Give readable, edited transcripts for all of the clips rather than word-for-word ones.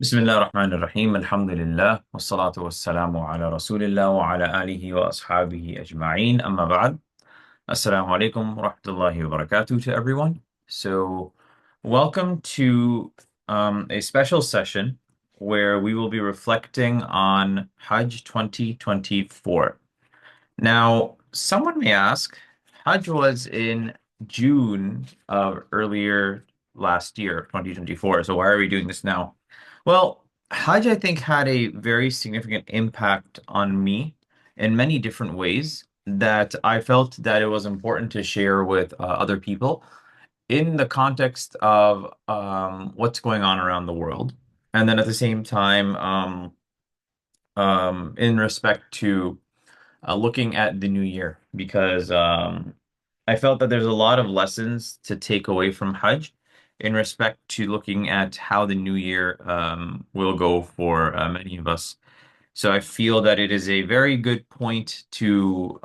بسم الله الرحمن الرحيم الحمد لله والصلاة والسلام على رسول الله وعلى آله وأصحابه أجمعين أما بعد Assalamu alaikum wa rahmatullahi wa barakatuh to everyone. Welcome to a special session where we will be reflecting on Hajj 2024. Now, someone may ask, Hajj was in June of earlier last year, 2024, so why are we doing this now? Well, Hajj, I think, had a very significant impact on me in many different ways that I felt that it was important to share with other people in the context of what's going on around the world. And then at the same time, in respect to looking at the new year because I felt that there's a lot of lessons to take away from Hajj in respect to looking at how the new year will go for many of us. So I feel that it is a very good point to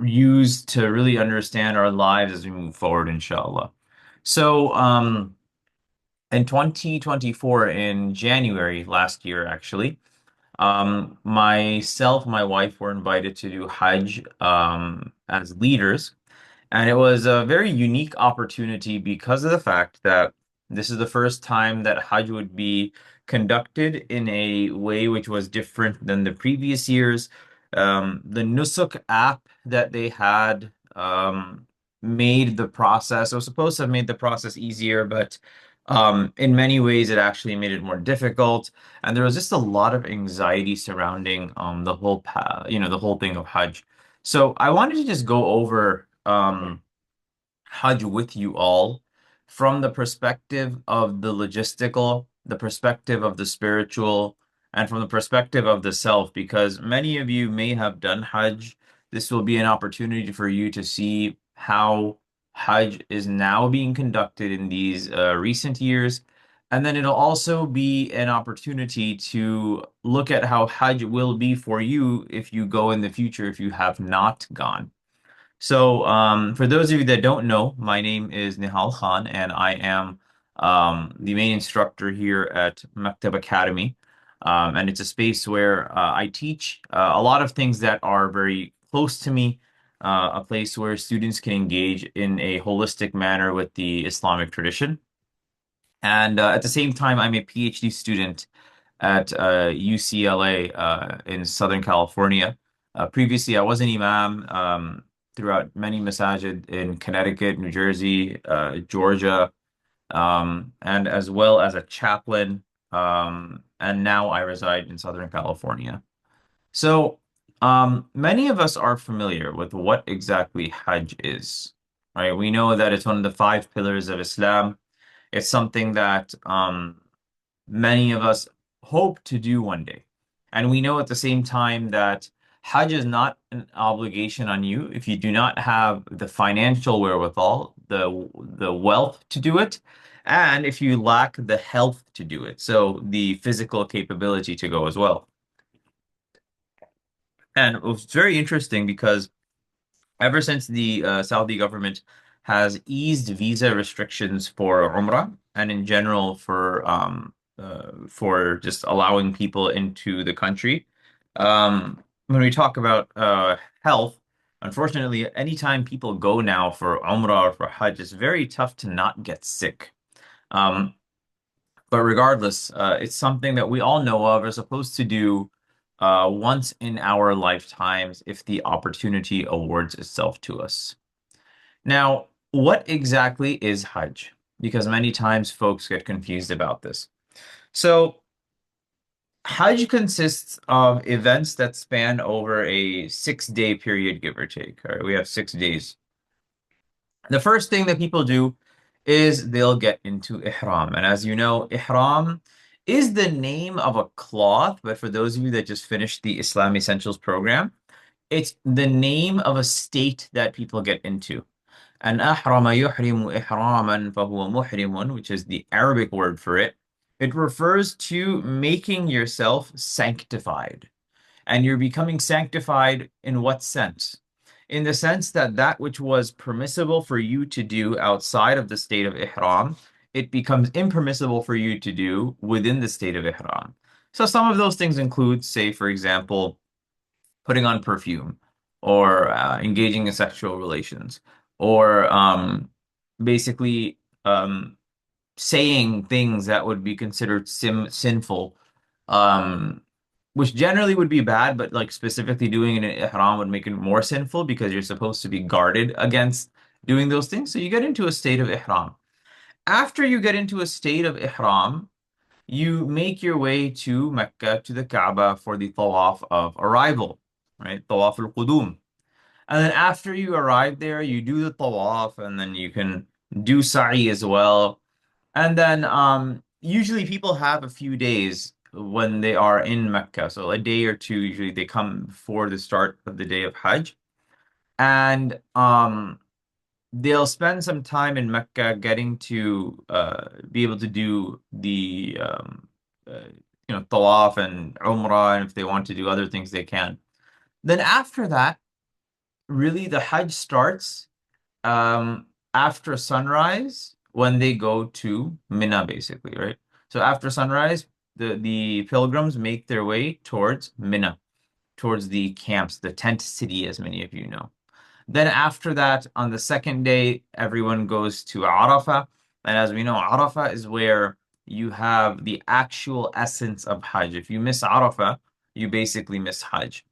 use to really understand our lives as we move forward, inshallah. So in 2024, in January last year, actually, myself, my wife were invited to do Hajj as leaders, and it was a very unique opportunity because of the fact that this is the first time that Hajj would be conducted in a way which was different than the previous years. The Nusuk app that they had made the process, it was supposed to have made the process easier, but in many ways it actually made it more difficult. And there was just a lot of anxiety surrounding the whole thing of Hajj. So I wanted to just go over Hajj with you all from the perspective of the logistical, the perspective of the spiritual, and from the perspective of the self, because many of you may have done Hajj. This will be an opportunity for you to see how Hajj is now being conducted in these recent years. And then it'll also be an opportunity to look at how Hajj will be for you if you go in the future, if you have not gone. So, for those of you that don't know, my name is Nihal Khan, and I am the main instructor here at Maktab Academy. And it's a space where I teach a lot of things that are very close to me, a place where students can engage in a holistic manner with the Islamic tradition. And at the same time, I'm a PhD student at UCLA in Southern California. Previously, I was an imam throughout many masajid in Connecticut, New Jersey, Georgia, and as well as a chaplain. And now I reside in Southern California. So, many of us are familiar with what exactly Hajj is, right? We know that it's one of the five pillars of Islam. It's something that many of us hope to do one day. And we know at the same time that Hajj is not an obligation on you if you do not have the financial wherewithal, the wealth to do it, and if you lack the health to do it, so the physical capability to go as well. And it was very interesting because ever since the Saudi government has eased visa restrictions for Umrah and in general for just allowing people into the country. When we talk about health, unfortunately, anytime people go now for Umrah or for Hajj, it's very tough to not get sick. Um, but regardless, it's something that we all know of, are supposed to do once in our lifetimes if the opportunity awards itself to us. Now, what exactly is Hajj? Because many times folks get confused about this. So, Hajj consists of events that span over a 6 day period, give or take. All right, we have 6 days. The first thing that people do is they'll get into ihram. And as you know, ihram is the name of a cloth, but for those of you that just finished the Islam Essentials program, it's the name of a state that people get into. And أحرم يحرم إحراما فهو محرم, which is the Arabic word for it. It refers to making yourself sanctified. And you're becoming sanctified in what sense? In the sense that that which was permissible for you to do outside of the state of ihram it becomes impermissible for you to do within the state of ihram. So some of those things include, say, for example, putting on perfume or engaging in sexual relations or basically saying things that would be considered sinful, um, which generally would be bad, but like specifically doing it in ihram would make it more sinful because you're supposed to be guarded against doing those things. So you get into a state of ihram. After you get into a state of ihram, you make your way to Mecca, to the Kaaba for the tawaf of arrival, right? Tawaf al-Qudum. And then after you arrive there, you do the tawaf and then you can do sa'i as well. And then usually people have a few days when they are in Mecca. So a day or two, usually they come before the start of the day of Hajj. And they'll spend some time in Mecca getting to be able to do the tawaf and Umrah, and if they want to do other things, they can. Then after that, really the Hajj starts after sunrise when they go to Mina, basically, right? So after sunrise, the pilgrims make their way towards Mina, towards the camps, the tent city, as many of you know. Then after that, on the second day, everyone goes to Arafah. And as we know, Arafah is where you have the actual essence of Hajj. If you miss Arafah, you basically miss Hajj.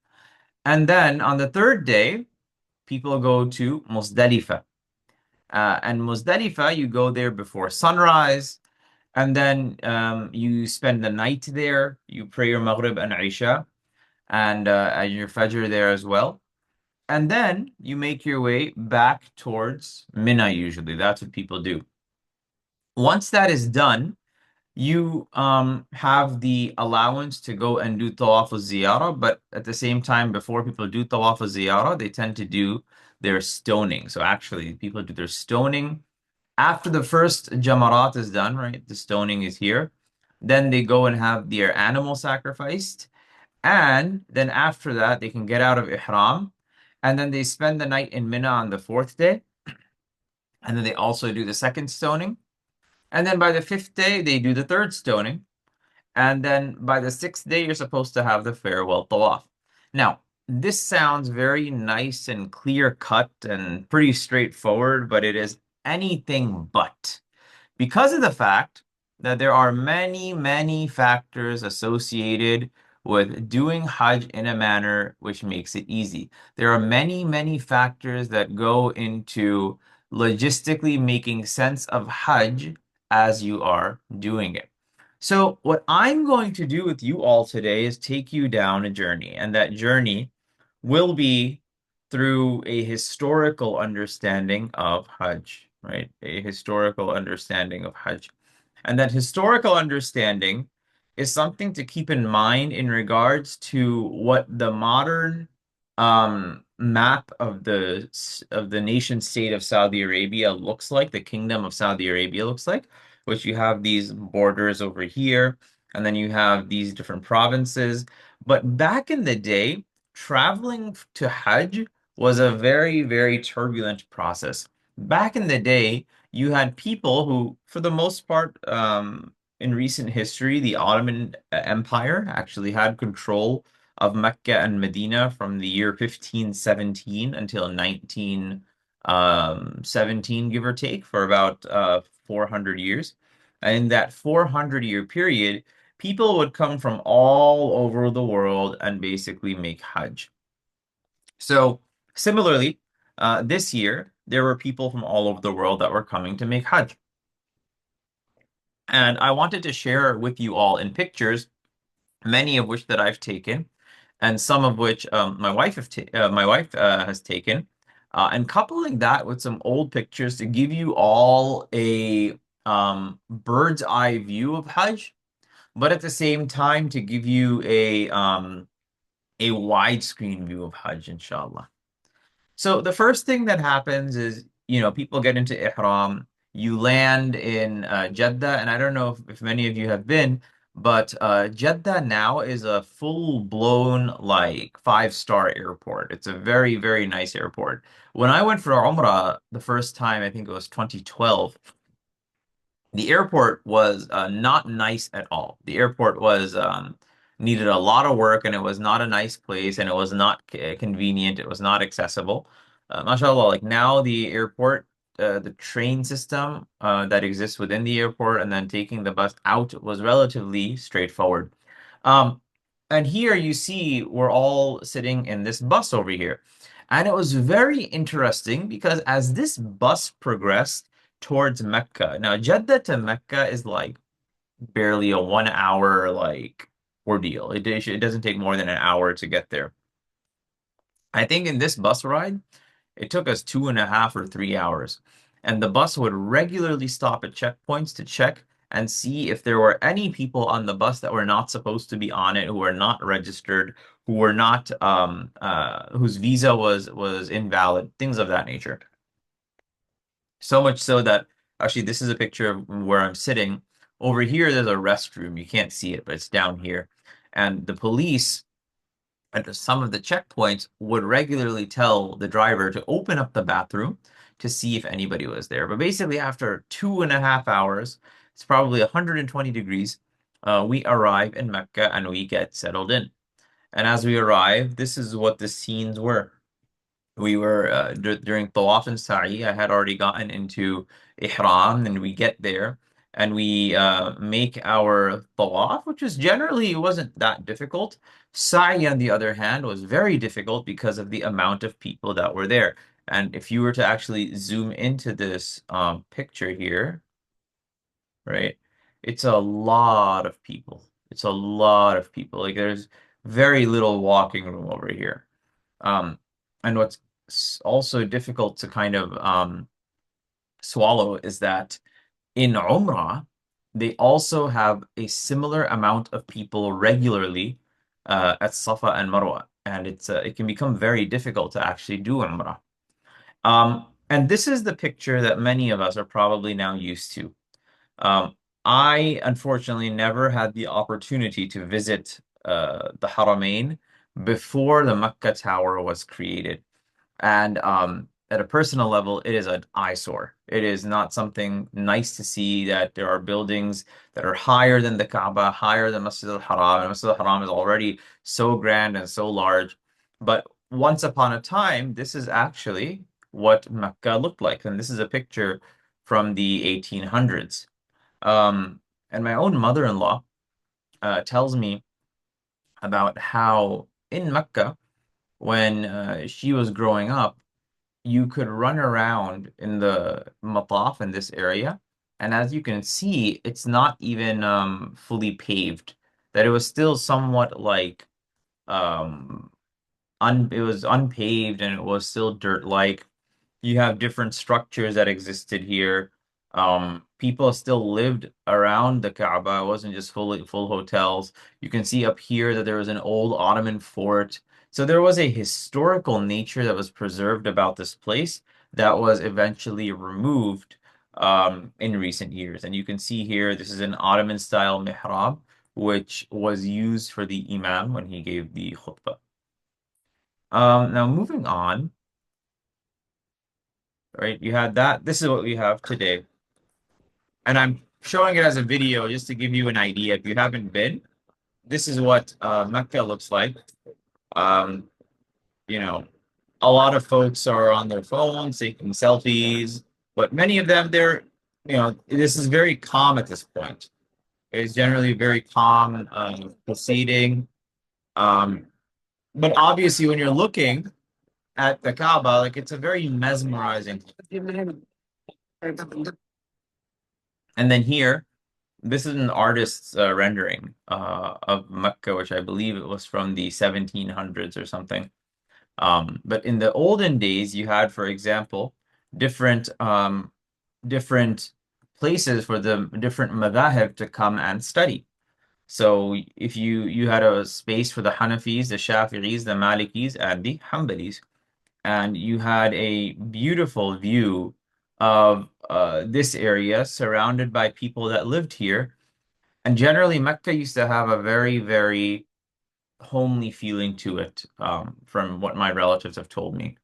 And then on the third day, people go to Muzdalifah. And Muzdalifah, you go there before sunrise, and then you spend the night there. You pray your Maghrib and Isha, and your Fajr there as well. And then you make your way back towards Mina, usually. That's what people do. Once that is done, you have the allowance to go and do tawaf al-ziyarah, but at the same time, before people do tawaf al-ziyarah, they tend to do their stoning. So actually, people do their stoning after the first jamarat is done, right? The stoning is here. Then they go and have their animal sacrificed. And then after that, they can get out of ihram. And then they spend the night in Mina on the fourth day. And then they also do the second stoning. And then by the fifth day, they do the third stoning. And then by the sixth day, you're supposed to have the farewell tawaf. Now, this sounds very nice and clear cut and pretty straightforward, but it is anything but because of the fact that there are many, many factors associated with doing Hajj in a manner which makes it easy. There are many, many factors that go into logistically making sense of Hajj as you are doing it. So, what I'm going to do with you all today is take you down a journey, and that journey will be through a historical understanding of Hajj, right? A historical understanding of Hajj. And that historical understanding is something to keep in mind in regards to what the modern map of the nation state of Saudi Arabia looks like, the Kingdom of Saudi Arabia looks like, which you have these borders over here, and then you have these different provinces. But back in the day, traveling to Hajj was a very, very turbulent process. Back in the day, you had people who, for the most part, in recent history, the Ottoman Empire actually had control of Mecca and Medina from the year 1517 until 1917, give or take, for about 400 years. And in that 400-year period, people would come from all over the world and basically make Hajj. So similarly, this year, there were people from all over the world that were coming to make Hajj. And I wanted to share with you all in pictures, many of which that I've taken, and some of which my wife has taken, and coupling that with some old pictures to give you all a bird's eye view of Hajj, but at the same time to give you a widescreen view of Hajj, inshallah. So the first thing that happens is, people get into ihram. You land in Jeddah, and I don't know if many of you have been, but Jeddah now is a full-blown like five-star airport. It's a very, very nice airport. When I went for Umrah the first time, I think it was 2012. The airport was not nice at all. The airport was needed a lot of work, and it was not a nice place, and it was not convenient. It was not accessible. Mashallah, like now the airport, the train system that exists within the airport, and then taking the bus out was relatively straightforward. Um, and here you see we're all sitting in this bus over here. And it was very interesting because as this bus progressed towards Mecca, now Jeddah to Mecca is like barely a 1 hour like ordeal. It doesn't take more than an hour to get there. I think in this bus ride, it took us 2.5 or 3 hours. And the bus would regularly stop at checkpoints to check and see if there were any people on the bus that were not supposed to be on it, who were not registered, who were not whose visa was invalid, things of that nature. So much so that actually this is a picture of where I'm sitting. Over here, there's a restroom. You can't see it, but it's down here. And the police at some of the checkpoints would regularly tell the driver to open up the bathroom to see if anybody was there. But basically, after 2.5 hours, it's probably 120 degrees, we arrive in Mecca and we get settled in. And as we arrive, this is what the scenes were. We were during Tawaf and Sa'i. I had already gotten into Ihram, and we get there and we make our Tawaf, which was generally it wasn't that difficult. Sa'i, on the other hand, was very difficult because of the amount of people that were there. And if you were to actually zoom into this picture here, right, it's a lot of people. It's a lot of people. Like there's very little walking room over here. Um, and what's also difficult to kind of swallow is that in Umrah, they also have a similar amount of people regularly at Safa and Marwa, and it can become very difficult to actually do Umrah. And this is the picture that many of us are probably now used to. Um, I unfortunately never had the opportunity to visit the Haramain before the Mecca Tower was created. And at a personal level, it is an eyesore. It is not something nice to see that there are buildings that are higher than the Kaaba, higher than Masjid al-Haram. And Masjid al-Haram is already so grand and so large. But once upon a time, this is actually what Mecca looked like. And this is a picture from the 1800s. And my own mother-in-law tells me about how in Mecca, when she was growing up, you could run around in the mataf in this area. And as you can see, it's not even fully paved. That it was still somewhat like um, it was unpaved and it was still dirt-like. You have different structures that existed here. People still lived around the Kaaba. It wasn't just full hotels. You can see up here that there was an old Ottoman fort. So there was a historical nature that was preserved about this place that was eventually removed in recent years. And you can see here, this is an Ottoman style mihrab, which was used for the imam when he gave the khutbah. Now moving on, right? You had that. This is what we have today. And I'm showing it as a video just to give you an idea. If you haven't been, this is what Mecca looks like. Um, you know, a lot of folks are on their phones taking selfies, but many of them, this is very calm at this point. It's generally very calm proceeding. Um, but obviously, when you're looking at the Kaaba, like it's a very mesmerizing. And then here, this is an artist's rendering of Mecca, which I believe it was from the 1700s or something. But in the olden days, you had, for example, different different places for the different madhahib to come and study. So if you had a space for the Hanafis, the Shafi'is, the Malikis, and the Hanbalis, and you had a beautiful view of this area surrounded by people that lived here. And generally, Mecca used to have a very, very homely feeling to it, from what my relatives have told me.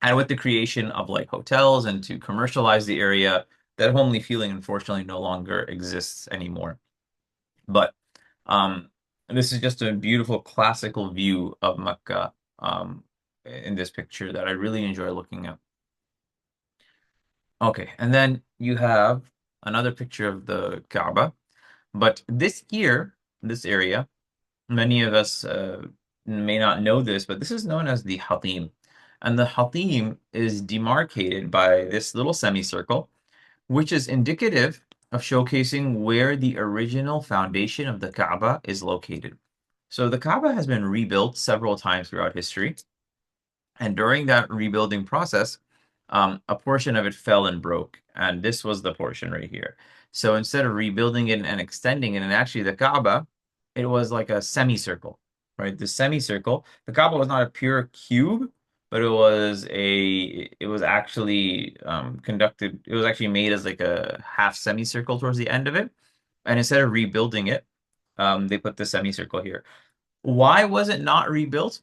And with the creation of like hotels and to commercialize the area, that homely feeling unfortunately no longer exists anymore. But um, this is just a beautiful classical view of Mecca in this picture that I really enjoy looking at. Okay, and then you have another picture of the Kaaba. But this here, this area, many of us may not know this, but this is known as the Hatim. And the Hatim is demarcated by this little semicircle, which is indicative of showcasing where the original foundation of the Kaaba is located. So the Kaaba has been rebuilt several times throughout history, and during that rebuilding process, a portion of it fell and broke. And this was the portion right here. So instead of rebuilding it and extending it, and actually the Kaaba, it was like a semicircle, right? The semicircle, the Kaaba was not a pure cube, but it was actually conducted, it was actually made as like a half semicircle towards the end of it. And instead of rebuilding it, they put the semicircle here. Why was it not rebuilt?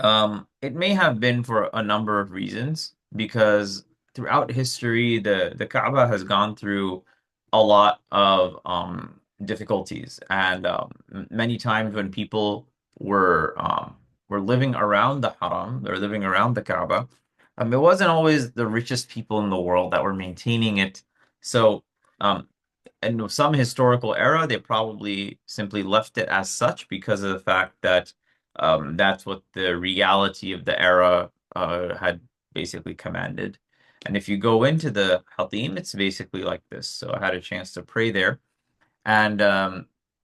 It may have been for a number of reasons because throughout history, the Kaaba has gone through a lot of difficulties, and many times when people were living around the Haram, they're living around the Kaaba. It wasn't always the richest people in the world that were maintaining it. So, um, in some historical era, they probably simply left it as such because of the fact that that's what the reality of the era had basically commanded. And if you go into the Hatim, it's basically like this. So I had a chance to pray there. And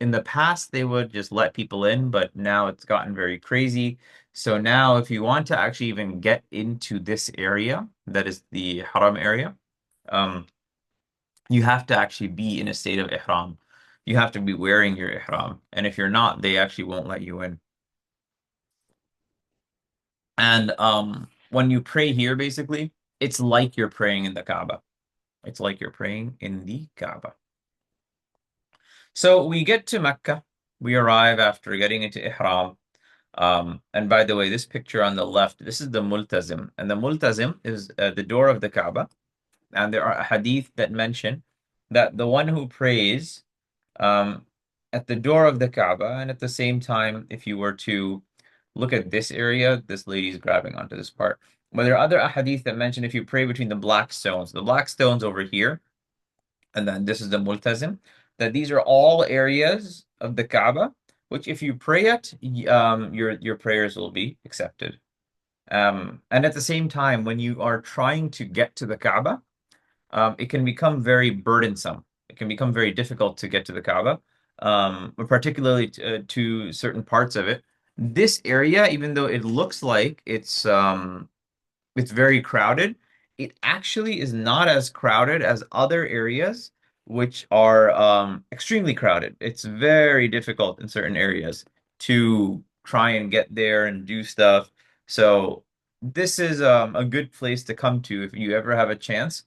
in the past, they would just let people in, but now it's gotten very crazy. So now, if you want to actually even get into this area, that is the Haram area, um, you have to actually be in a state of ihram. You have to be wearing your ihram. And if you're not, they actually won't let you in. And when you pray here, basically, it's like you're praying in the Kaaba. It's like you're praying in the Kaaba. So we get to Mecca. We arrive after getting into ihram. And by the way, this picture on the left, this is the multazim. And the multazim is the door of the Kaaba. And there are hadith that mention that the one who prays um, at the door of the Kaaba, and at the same time, if you were to look at this area, this lady's grabbing onto this part. But there are other ahadith that mention if you pray between the black stones over here, and then this is the multazim, that these are all areas of the Kaaba, which if you pray at, your prayers will be accepted. And at the same time, when you are trying to get to the Kaaba, it can become very burdensome. It can become very difficult to get to the Kaaba, particularly to certain parts of it. This area, even though it looks like it's very crowded, it actually is not as crowded as other areas, which are extremely crowded. It's very difficult in certain areas to try and get there and do stuff. So this is a good place to come to if you ever have a chance.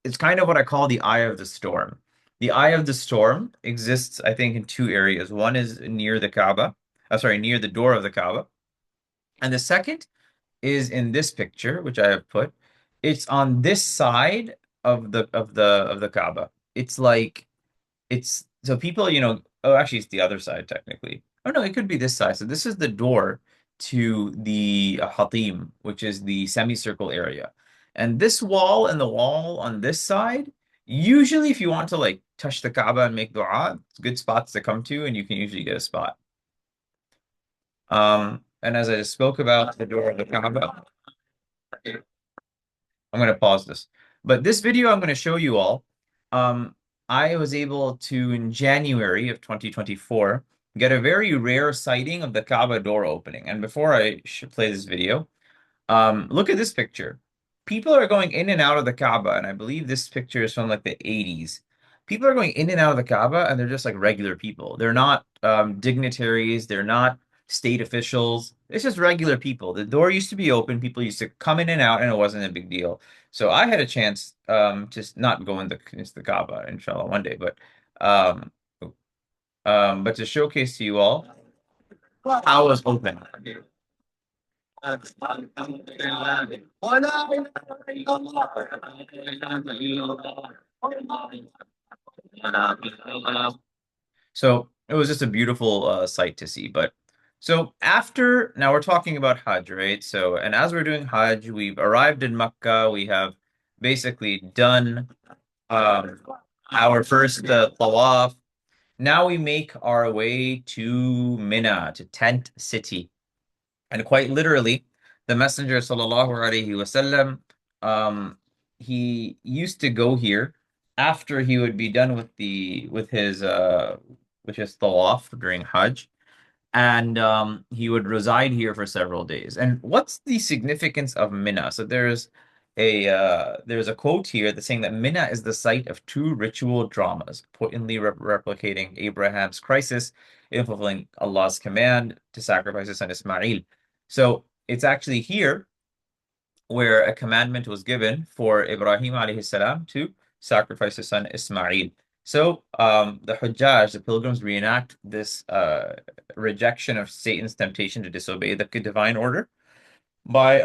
It's kind of what I call the eye of the storm. The eye of the storm exists, I think, in two areas. One is near the Kaaba, sorry, near the door of the Kaaba, and the second is in this picture, which I have put. It's on this side of the Kaaba. It's like it's so people, oh, actually, it's the other side technically. Oh no, it could be this side. So this is the door to the Hatim, which is the semicircle area. And this wall and the wall on this side, usually if you want to like touch the Kaaba and make dua, it's good spots to come to, and you can usually get a spot. And as I just spoke about the door of the Kaaba, I'm going to pause this. But this video I'm going to show you all, um, I was able to, in January of 2024, get a very rare sighting of the Kaaba door opening. And before I play this video, look at this picture. People are going in and out of the Kaaba, and I believe this picture is from like the 80s. People are going in and out of the Kaaba, and they're just like regular people. They're not dignitaries. They're not state officials. It's just regular people. The door used to be open. People used to come in and out, and it wasn't a big deal. So I had a chance to not go into the Kaaba, inshallah, one day, um, but to showcase to you all how it was open. الحمد لله ولا إله إلا الله لا إله إلا الله. So it was just a beautiful sight to see. But so after, now we're talking about Hajj, right? So, and as we're doing Hajj, we've arrived in Mecca. We have basically done um, our first tawaf. Now we make our way to Mina, to Tent City. And quite literally, the Messenger sallallahu alaihi wasallam, he used to go here after he would be done with the with his tawaf during Hajj, and he would reside here for several days. And what's the significance of Mina? So there's a quote here that's saying that Mina is the site of two ritual dramas, potently replicating Abraham's crisis in fulfilling Allah's command to sacrifice his son Ismail. So it's actually here where a commandment was given for Ibrahim alayhi salam to sacrifice his son Ismail. So the Hujjaj, the pilgrims, reenact this rejection of Satan's temptation to disobey the divine order by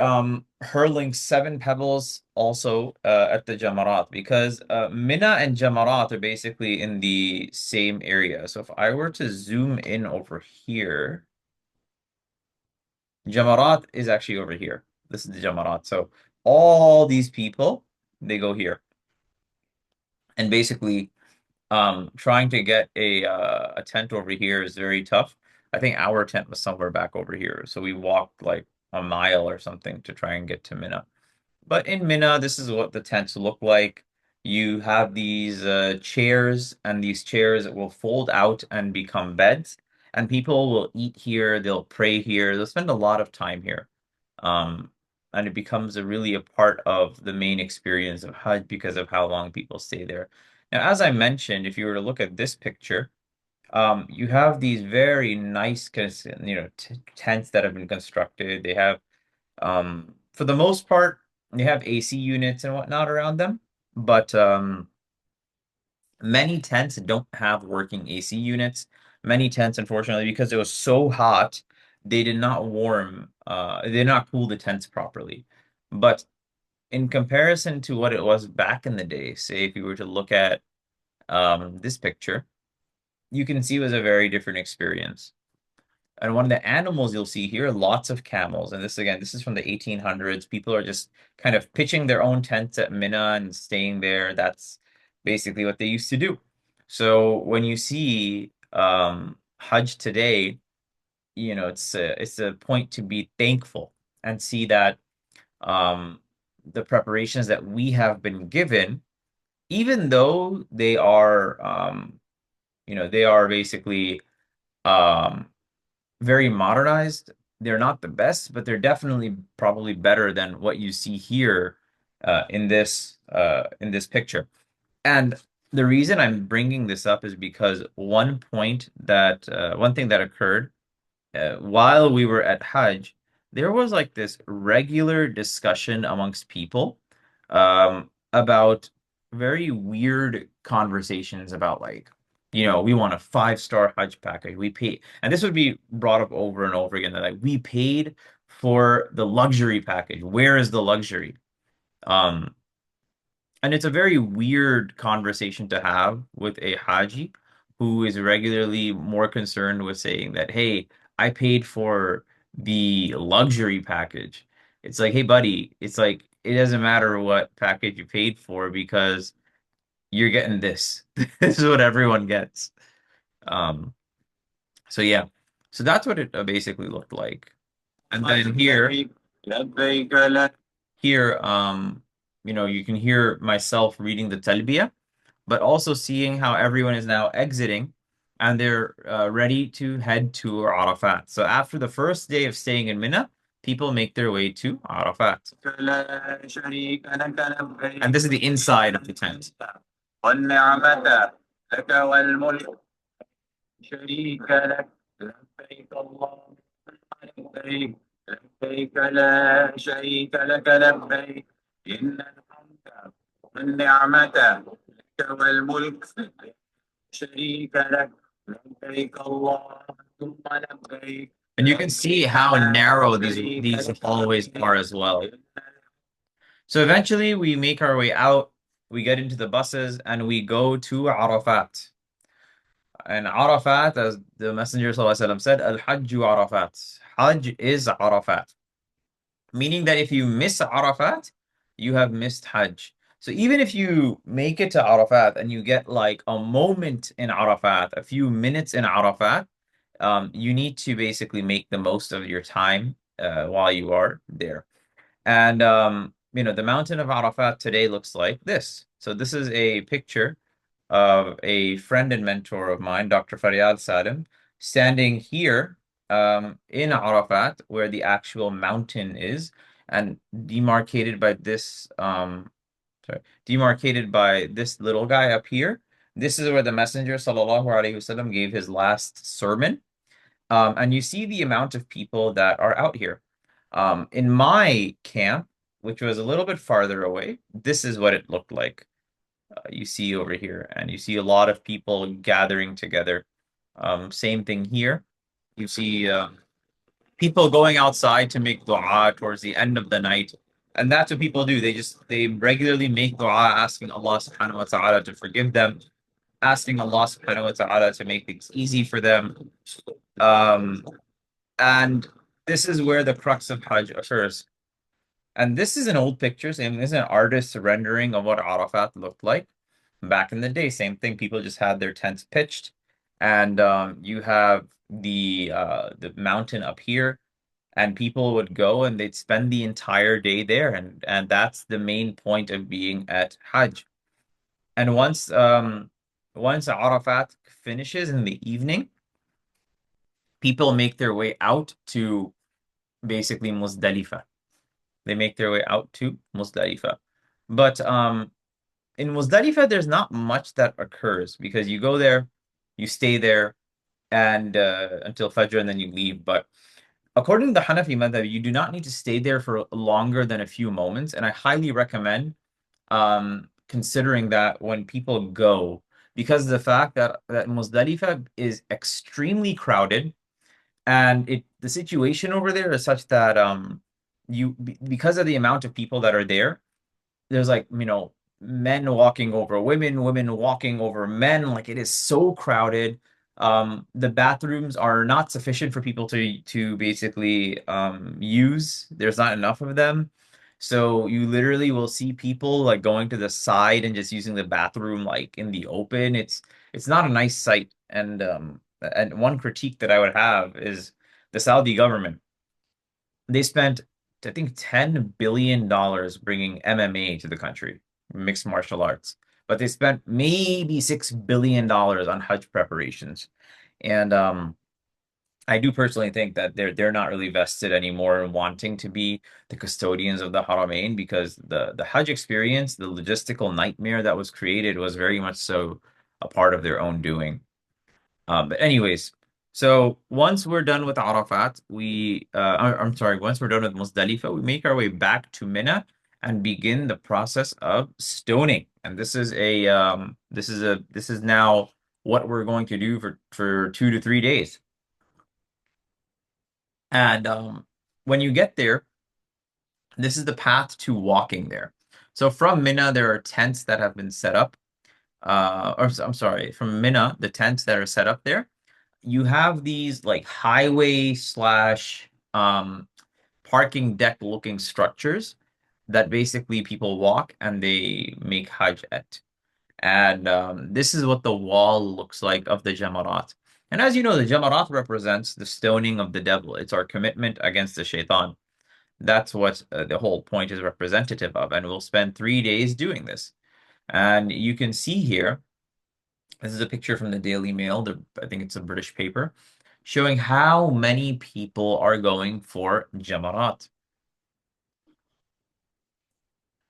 hurling seven pebbles also at the Jamarat, because Mina and Jamarat are basically in the same area. So if I were to zoom in over here, Jamarat is actually over here. This is the Jamarat. So all these people, they go here. And basically, trying to get a tent over here is very tough. I think our tent was somewhere back over here. So we walked like a mile or something to try and get to Mina. But in Mina, this is what the tents look like. You have these chairs, and these chairs will fold out and become beds. And people will eat here, they'll pray here, they'll spend a lot of time here. Um, and it becomes a part of the main experience of Hajj because of how long people stay there. Now, as I mentioned, if you were to look at this picture, you have these very nice, t tents that have been constructed. They have for the most part, they have AC units and whatnot around them, but many tents don't have working AC units. Many tents, unfortunately, because it was so hot, they did not they did not cool the tents properly. But in comparison to what it was back in the day, say if you were to look at this picture, you can see it was a very different experience. And one of the animals you'll see here, lots of camels. And this, again, this is from the 1800s. People are just kind of pitching their own tents at Mina and staying there. That's basically what they used to do. So when you see Hajj today, it's a point to be thankful and see that um, the preparations that we have been given, even though they are basically um, very modernized. They're not the best, but they're definitely probably better than what you see here in this picture. And the reason I'm bringing this up is because one thing that occurred while we were at Hajj, there was like this regular discussion amongst people about very weird conversations about like, we want a five-star Hajj package. We pay, and this would be brought up over and over again that like we paid for the luxury package. Where is the luxury? Um, and it's a very weird conversation to have with a Haji who is regularly more concerned with saying that, hey, I paid for the luxury package. It's like, hey, buddy, it's like, it doesn't matter what package you paid for because you're getting this. This is what everyone gets. Um, so yeah, so that's what it basically looked like. And then here, you can hear myself reading the talbiyah, but also seeing how everyone is now exiting and they're ready to head to Arafat. So after the first day of staying in Mina, people make their way to Arafat. And this is the inside of the tent. شريك لك لبيك اللهم لبيك لبيك لا شريك لك لبيك إن الحمد والنعمة لك والملك شريك لك لبيك اللهم لبيك And you can see how narrow these hallways are as well. So eventually we make our way out, we get into the buses, and we go to Arafat. And Arafat, as the Messenger ﷺ said, Al-Hajju Arafat. Hajj is Arafat. Meaning that if you miss Arafat, you have missed Hajj. So even if you make it to Arafat and you get like a moment in Arafat, a few minutes in Arafat, you need to basically make the most of your time while you are there. And the mountain of Arafat today looks like this. So this is a picture of a friend and mentor of mine, Dr. Faryad Sadem, standing here in Arafat, where the actual mountain is, and demarcated by this little guy up here. This is where the Messenger sallallahu alaihi wasallam gave his last sermon. And you see the amount of people that are out here. In my camp, which was a little bit farther away, this is what it looked like. You see over here, and you see a lot of people gathering together. Same thing here. You see people going outside to make dua towards the end of the night. And that's what people do. They regularly make dua asking Allah subhanahu wa ta'ala to forgive them, asking Allah subhanahu wa ta'ala to make things easy for them. Um, and this is where the crux of Hajj occurs. And this is an old picture, and this is an artist's rendering of what Arafat looked like back in the day. Same thing, people just had their tents pitched, and you have the mountain up here, and people would go and they'd spend the entire day there, and that's the main point of being at Hajj. And once Arafat finishes in the evening, people make their way out to basically Muzdalifah. They make their way out to Muzdalifah. But in Muzdalifah, there's not much that occurs because you go there, you stay there, and until Fajr, and then you leave. But according to the Hanafi madhab, you do not need to stay there for longer than a few moments. And I highly recommend considering that when people go, because of the fact that Muzdalifah is extremely crowded, and the situation over there is such that because of the amount of people that are there, there's like, men walking over women, women walking over men. Like it is so crowded. The bathrooms are not sufficient for people to basically use. There's not enough of them. So you literally will see people like going to the side and just using the bathroom like in the open. It's not a nice sight. And one critique that I would have is the Saudi government. They spent, I think, $10 billion bringing MMA to the country, mixed martial arts. But they spent maybe $6 billion on Hajj preparations. And I do personally think that they're not really vested anymore in wanting to be the custodians of the Haramain, because the Hajj experience, the logistical nightmare that was created, was very much so a part of their own doing. But anyways, so once we're done with Arafat, I'm sorry, once we're done with Muzdalifah, we make our way back to Mina and begin the process of stoning. And this is now what we're going to do for 2 to 3 days. And when you get there, this is the path to walking there. So from Mina, there are tents that have been set up. Or I'm sorry, from Mina, the tents that are set up there, you have these like highway slash parking deck looking structures that basically people walk and they make Hajj at. And this is what the wall looks like of the Jamarat. And as you know, the Jamarat represents the stoning of the devil. It's our commitment against the shaitan. That's what the whole point is representative of. And we'll spend 3 days doing this. And you can see here, this is a picture from the Daily Mail, I think it's a British paper, showing how many people are going for Jamarat.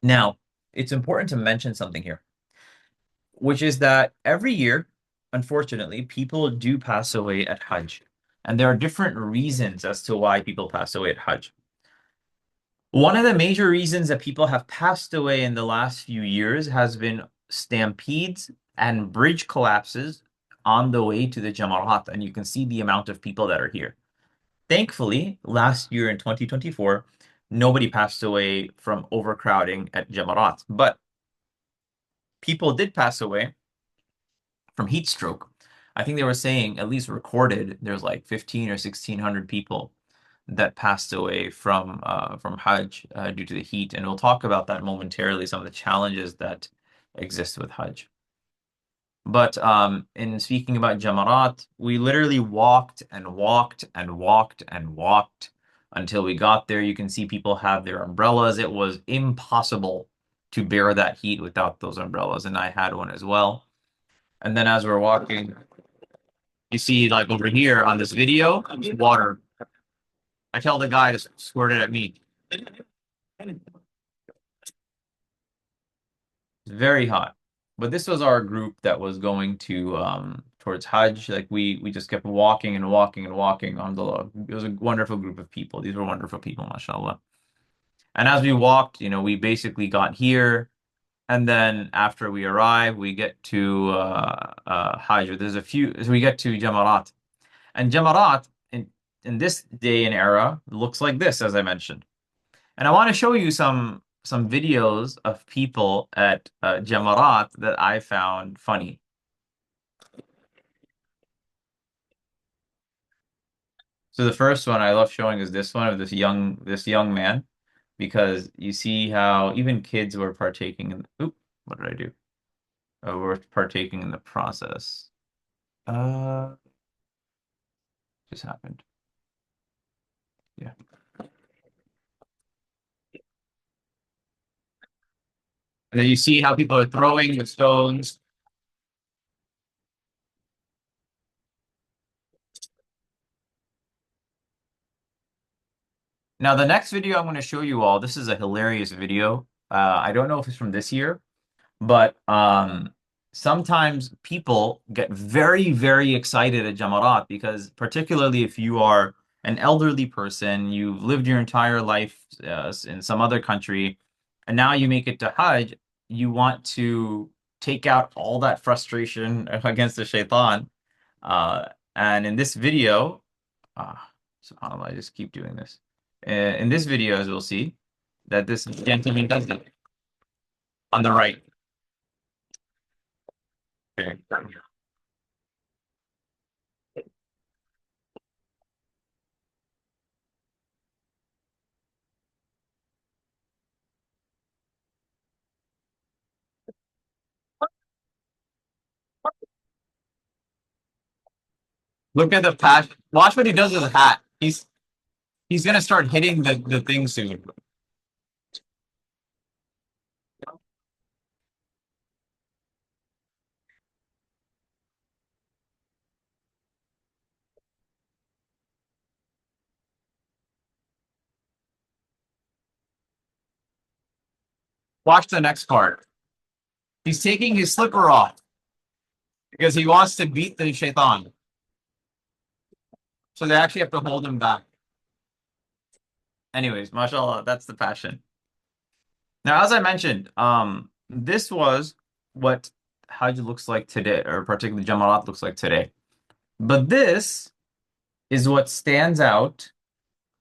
Now, it's important to mention something here, which is that every year, unfortunately, people do pass away at Hajj. And there are different reasons as to why people pass away at Hajj. One of the major reasons that people have passed away in the last few years has been stampedes and bridge collapses on the way to the Jamarat. And you can see the amount of people that are here. Thankfully, last year in 2024, nobody passed away from overcrowding at Jamarat, but people did pass away from heat stroke. I think they were saying, at least recorded, there's like 15 or 1600 people that passed away from Hajj due to the heat, and we'll talk about that momentarily, some of the challenges that exist with Hajj. But in speaking about Jamarat, we literally walked and walked and walked and walked until we got there. You can see people have their umbrellas. It was impossible to bear that heat without those umbrellas, and I had one as well. And then as we're walking, you see like over here on this video, water. I tell the guy to squirt it at me. It's very hot. But this was our group that was going to towards Hajj. Like we just kept walking and walking and walking on the it was a wonderful group of people. These were wonderful people, mashallah. And as we walked, we basically got here, and then after we arrive, we get to Hajj. There's a few, so we get to Jamarat. And Jamarat in this day and era looks like this, as I mentioned. And I want to show you some videos of people at Jamarat that I found funny. So the first one I love showing is this one of this young man, because you see how even kids were partaking in. Oop, what did I do? Were partaking in the process. Uh, just happened. Yeah. And then you see how people are throwing the stones. Now, the next video I'm going to show you all, this is a hilarious video. I don't know if it's from this year, but sometimes people get very, very excited at Jamarat because, particularly if you are an elderly person, you've lived your entire life in some other country, and now you make it to Hajj, you want to take out all that frustration against the shaitan. Uh, and in this video, subhanAllah, I just keep doing this. In this video, as we'll see, that this gentleman does it on the right. Okay. Look at the passion. Watch what he does with his hat. He's gonna start hitting the thing soon. Watch the next part. He's taking his slipper off because he wants to beat the shaitan. So they actually have to hold him back. Anyways, mashallah, that's the passion. Now, as I mentioned, this was what Hajj looks like today, or particularly Jamarat looks like today. But this is what stands out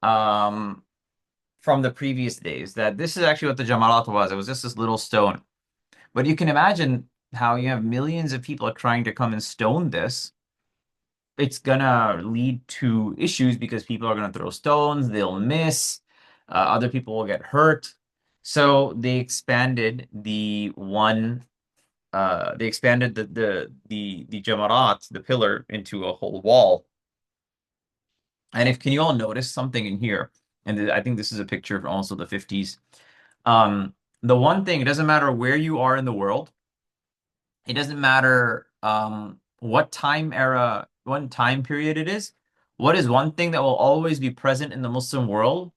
um, from the previous days. That this is actually what the Jamarat was. It was just this little stone. But you can imagine how you have millions of people trying to come and stone this. It's gonna lead to issues because people are gonna throw stones, they'll miss, other people will get hurt. So they expanded they expanded the Jamarat, the pillar, into a whole wall. And if can you all notice something in here? And I think this is a picture of also the 50s. Um, the one thing, it doesn't matter where you are in the world, it doesn't matter what time era, what time period it is. What is one thing that will always be present in the Muslim world?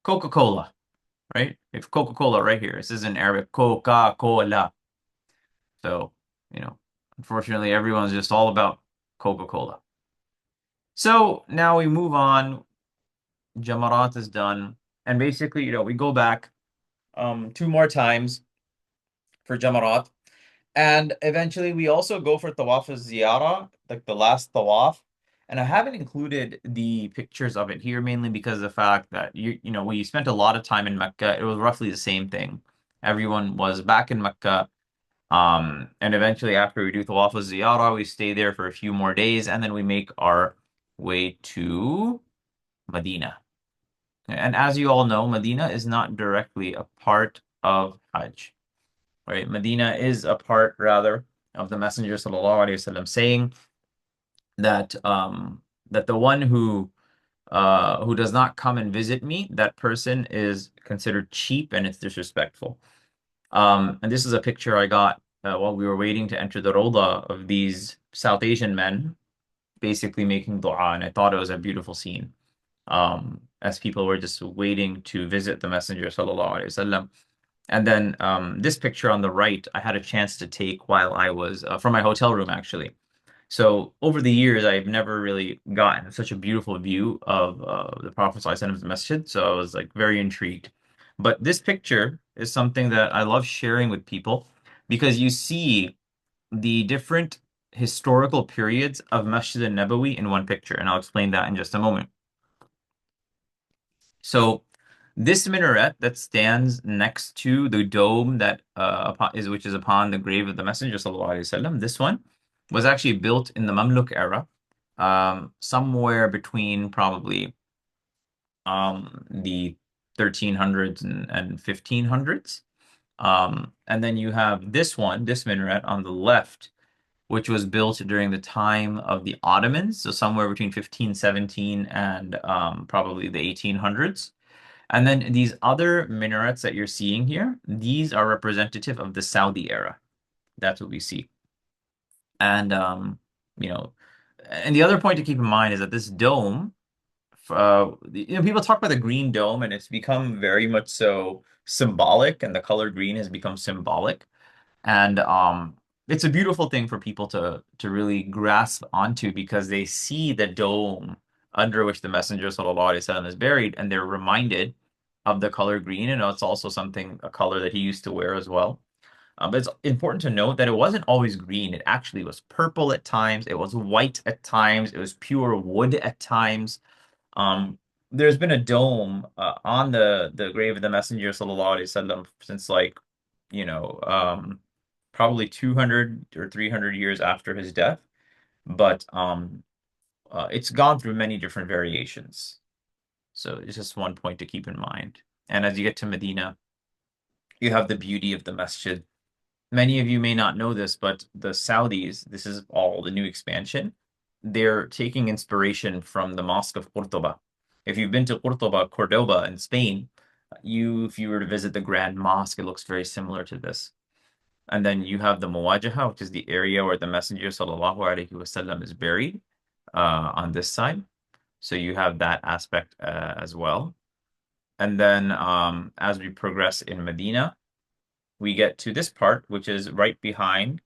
Coca-Cola, right? If Coca-Cola right here. This is in Arabic, Coca-Cola. So, unfortunately, everyone's just all about Coca-Cola. So now we move on. Jamarat is done. And basically, we go back two more times for Jamarat. And eventually we also go for Tawaf al-Ziyara, like the last Tawaf. And I haven't included the pictures of it here mainly because of the fact that when you spent a lot of time in Mecca, it was roughly the same thing. Everyone was back in Mecca. And eventually after we do Tawaf al-Ziyarah, we stay there for a few more days and then we make our way to Medina. And as you all know, Medina is not directly a part of Hajj, right? Medina is a part rather of the Messenger sallallahu alaihi wasallam saying that that the one who does not come and visit me, that person is considered cheap and it's disrespectful. And this is a picture I got while we were waiting to enter the Roda of these South Asian men basically making dua, and I thought it was a beautiful scene. As people were just waiting to visit the Messenger sallallahu alaihi wasallam. And then this picture on the right, I had a chance to take while I was from my hotel room actually. So over the years, I've never really gotten such a beautiful view of the Prophet ﷺ's masjid. So I was like very intrigued. But this picture is something that I love sharing with people because you see the different historical periods of Masjid al-Nabawi in one picture, and I'll explain that in just a moment. So this minaret that stands next to the dome that which is upon the grave of the Messenger sallallahu alaihi wasallam, this one was actually built in the Mamluk era, somewhere between probably the 1300s and 1500s. And then you have this one, this minaret on the left, which was built during the time of the Ottomans, so somewhere between 1517 and probably the 1800s. And then these other minarets that you're seeing here, these are representative of the Saudi era. That's what we see. And you know, and the other point to keep in mind is that this dome, people talk about the green dome, and it's become very much so symbolic, and the color green has become symbolic. And it's a beautiful thing for people to really grasp onto because they see the dome under which the Messenger sallallahu alaihi wasallam is buried, and they're reminded of the color green. And it's also a color that he used to wear as well. But it's important to note that it wasn't always green. It actually was purple at times. It was white at times. It was pure wood at times. Um, there's been a dome on the grave of the Messenger sallallahu alaihi wasallam since like, you know, probably 200 or 300 years after his death. But it's gone through many different variations. So it's just one point to keep in mind. And as you get to Medina, you have the beauty of the masjid. Many of you may not know this, but the Saudis, this is all the new expansion, they're taking inspiration from the Mosque of Cordoba. If you've been to Cordoba in Spain, if you were to visit the Grand Mosque, it looks very similar to this. And then you have the Muwajaha, which is the area where the Messenger sallallahu alaihi wasallam is buried on this side. So you have that aspect as well. And then as we progress in Medina, we get to this part, which is right behind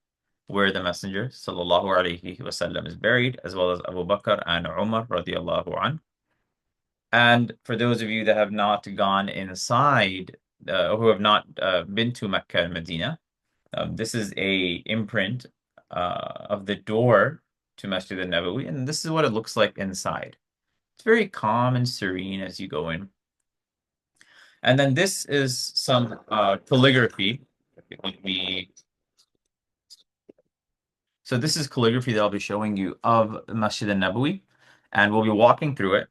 where the Messenger sallallahu alaihi wasallam is buried, as well as Abu Bakr and Umar radiallahu an. And for those of you that have not gone inside, who have not been to Mecca and Medina, this is a imprint of the door to Masjid al-Nabawi, and this is what it looks like inside. It's very calm and serene as you go in. And then this is some calligraphy. So this is calligraphy that I'll be showing you of Masjid al-Nabawi, and we'll be walking through it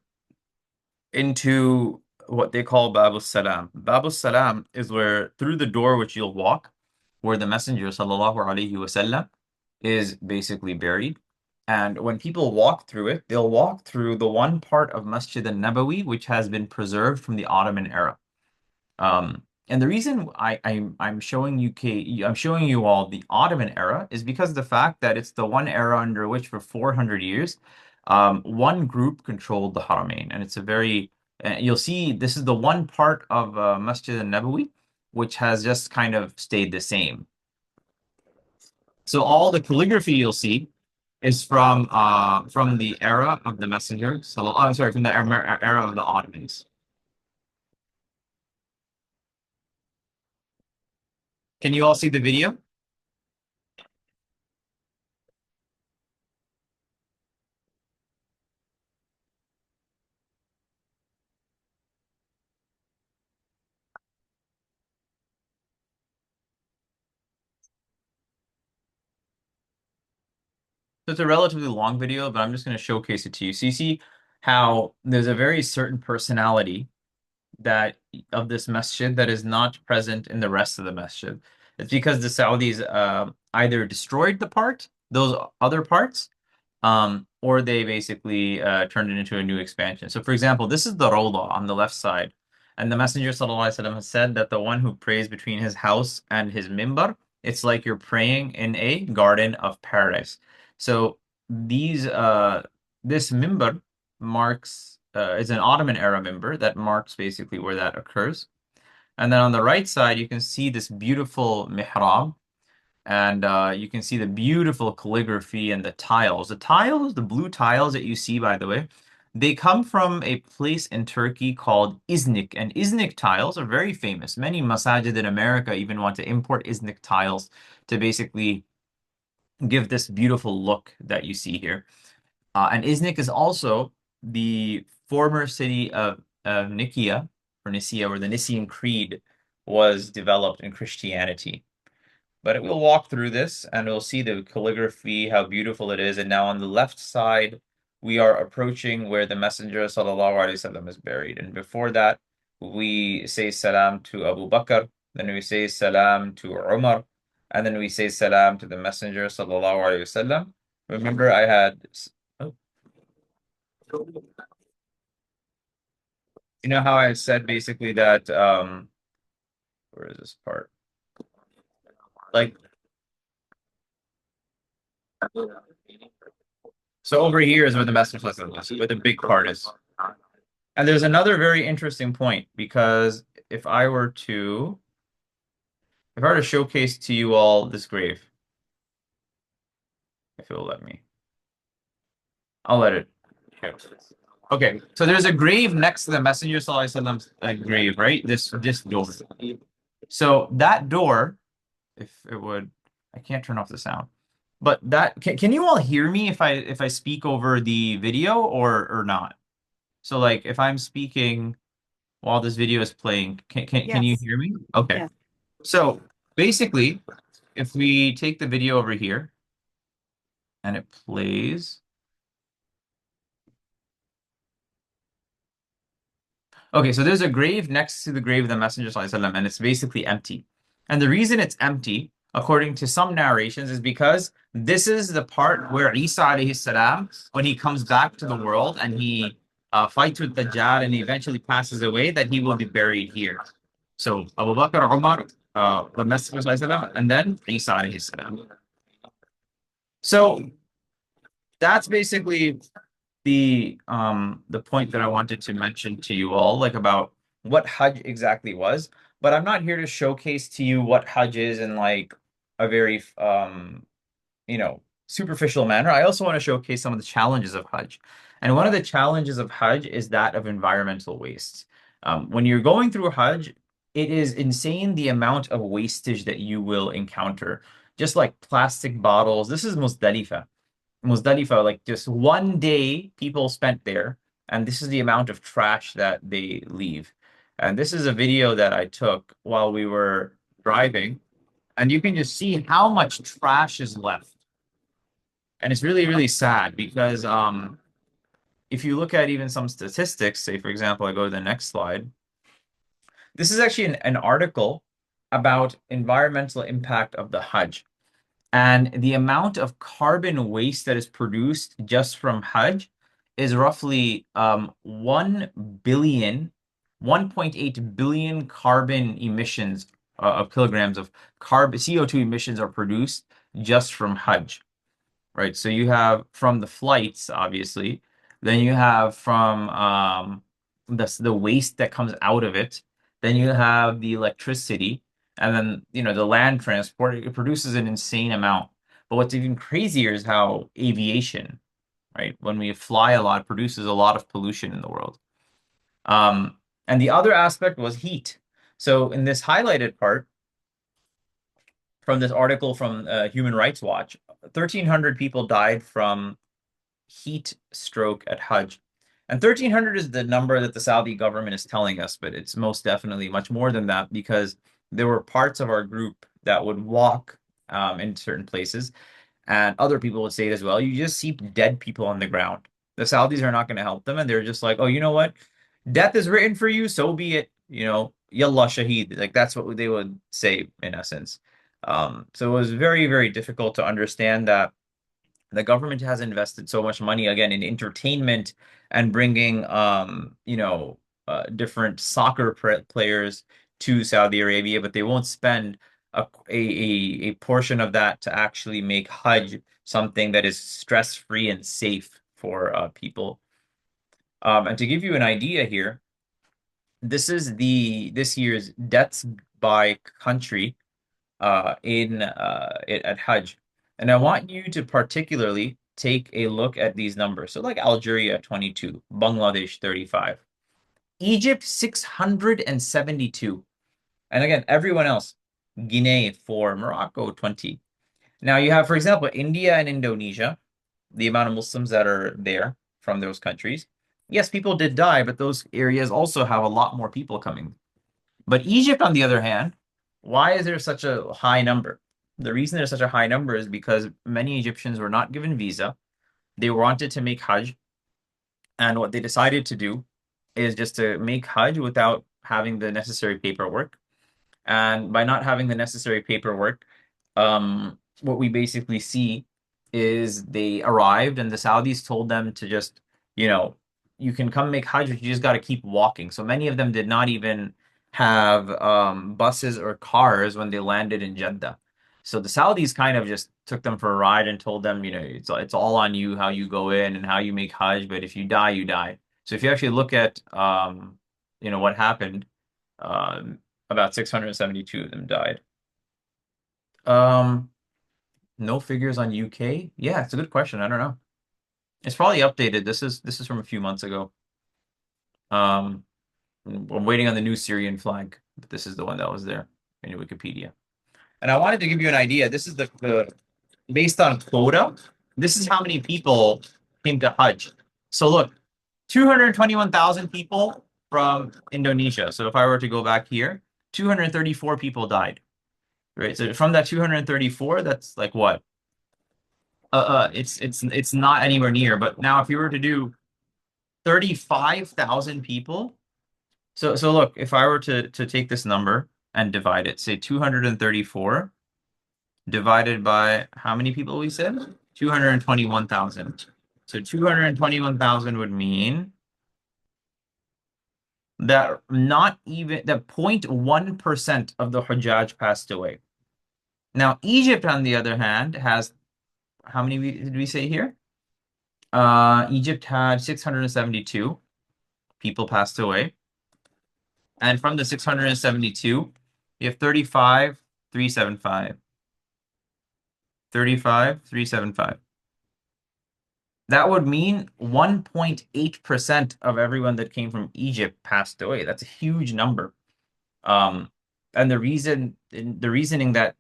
into what they call Babu Salam. Babu Salam is where through the door which you'll walk, where the Messenger sallallahu alaihi wasallam is basically buried. And when people walk through it, they'll walk through the one part of Masjid al-Nabawi which has been preserved from the Ottoman era. And the reason I'm showing I'm showing you all the Ottoman era is because of the fact that it's the one era under which for 400 years, one group controlled the Haramain, and it's a very you'll see this is the one part of Masjid al-Nabawi which has just kind of stayed the same. So all the calligraphy you'll see is from the era of the Messenger. So I'm sorry, from the era of the Ottomans. Can you all see the video? So it's a relatively long video, but I'm just going to showcase it to you. So you see how there's a very certain personality that of this masjid that is not present in the rest of the masjid. It's because the Saudis either destroyed those other parts, or they basically turned it into a new expansion. So, for example, this is the Rawdah on the left side, and the Messenger ﷺ has said that the one who prays between his house and his mimbar, it's like you're praying in a garden of paradise. So these this mimbar marks is an Ottoman era mimbar that marks basically where that occurs. And then on the right side, you can see this beautiful mihrab, and you can see the beautiful calligraphy and the tiles. The blue tiles that you see, by the way, they come from a place in Turkey called Iznik, and Iznik tiles are very famous. Many masajid in America even want to import Iznik tiles to basically give this beautiful look that you see here. And Iznik is also the former city of Nicaea, or Nicaea, where the Nicene Creed was developed in Christianity. But we'll walk through this and we'll see the calligraphy, how beautiful it is. And now on the left side, we are approaching where the Messenger ﷺ is buried. And before that, we say salam to Abu Bakr, then we say salam to Umar, and then we say salam to the Messenger ﷺ. Remember, oh, you know how I said basically that, where is this part? Like, so over here is where the Messenger ﷺ is, where the big part is. And there's another very interesting point because if I were to showcase to you all this grave, if it will let me, I'll let it. Okay, so there's a grave next to the Messenger Sallallahu Alaihi Wasallam's grave, right? This door. So that door, if it would, I can't turn off the sound. But that can you all hear me if I speak over the video or not? So like if I'm speaking while this video is playing, can you Yes. hear me? Okay. Yes. So basically, if we take the video over here and it plays. Okay, so there's a grave next to the grave of the Messenger ﷺ, and it's basically empty. And the reason it's empty, according to some narrations, is because this is the part where Isa alayhi salam, when he comes back to the world and he fights with Dajjal and he eventually passes away, that he will be buried here. So Abu Bakr, Umar, the Messenger ﷺ, and then Isa alayhi salam. So that's basically the point that I wanted to mention to you all, like about what Hajj exactly was. But I'm not here to showcase to you what Hajj is in like a very superficial manner. I also want to showcase some of the challenges of Hajj. And one of the challenges of Hajj is that of environmental waste. When you're going through Hajj, it is insane the amount of wastage that you will encounter. Just like plastic bottles. This is Muzdalifah, like just one day people spent there, and this is the amount of trash that they leave. And this is a video that I took while we were driving, and you can just see how much trash is left. And it's really, really sad because if you look at even some statistics, say for example, I go to the next slide. This is actually an article about environmental impact of the Hajj. And the amount of carbon waste that is produced just from Hajj is roughly 1 billion, 1.8 billion carbon emissions of kilograms of carbon CO2 emissions are produced just from Hajj, right? So you have from the flights, obviously, then you have from the waste that comes out of it, then you have the electricity, and then the land transport. It produces an insane amount. But what's even crazier is how aviation, right? When we fly a lot, produces a lot of pollution in the world. And the other aspect was heat. So in this highlighted part from this article from Human Rights Watch, 1,300 people died from heat stroke at Hajj. And 1,300 is the number that the Saudi government is telling us, but it's most definitely much more than that because there were parts of our group that would walk in certain places. and other people would say it as well. You just see dead people on the ground. The Saudis are not going to help them, and they're just like, oh, you know what? Death is written for you, so be it. Yallah shaheed. Like that's what they would say in essence. So it was very, very difficult to understand that the government has invested so much money again in entertainment and bringing different soccer players to Saudi Arabia, but they won't spend a portion of that to actually make Hajj something that is stress-free and safe for people. And to give you an idea here, this year's deaths by country at Hajj. And I want you to particularly take a look at these numbers. So like Algeria 22, Bangladesh 35, Egypt 672. And again, everyone else, Guinea 4, Morocco 20. Now you have, for example, India and Indonesia, the amount of Muslims that are there from those countries. Yes, people did die, but those areas also have a lot more people coming. But Egypt, on the other hand, why is there such a high number? The reason there's such a high number is because many Egyptians were not given visa. They wanted to make Hajj, and what they decided to do is just to make Hajj without having the necessary paperwork. And by not having the necessary paperwork, what we basically see is they arrived and the Saudis told them to just, you know, you can come make Hajj, but you just got to keep walking. So many of them did not even have buses or cars when they landed in Jeddah. So the Saudis kind of just took them for a ride and told them, it's all on you how you go in and how you make Hajj, but if you die, you die. So if you actually look at what happened, um, about 672 of them died. Um, no figures on UK. Yeah, it's a good question. I don't know. It's probably updated. This is from a few months ago. Um, I'm waiting on the new Syrian flag, but this is the one that was there in Wikipedia. And I wanted to give you an idea. This is the based on quota. This is how many people came to Hajj. So look, 221,000 people from Indonesia. So if I were to go back here, 234 people died. Right. So from that 234, that's like what? It's not anywhere near. But now if you were to do 35,000 people, so look, if I were to take this number and divide it, say 234 divided by how many people we said? 221,000. So 221,000 would mean that not even that 0.1% of the Hajjaj passed away. Now, Egypt, on the other hand, has how many did we say here? Egypt had 672 people passed away. And from the 672, you have 35,375. 35,375. That would mean 1.8% of everyone that came from Egypt passed away. That's a huge number. And the reasoning that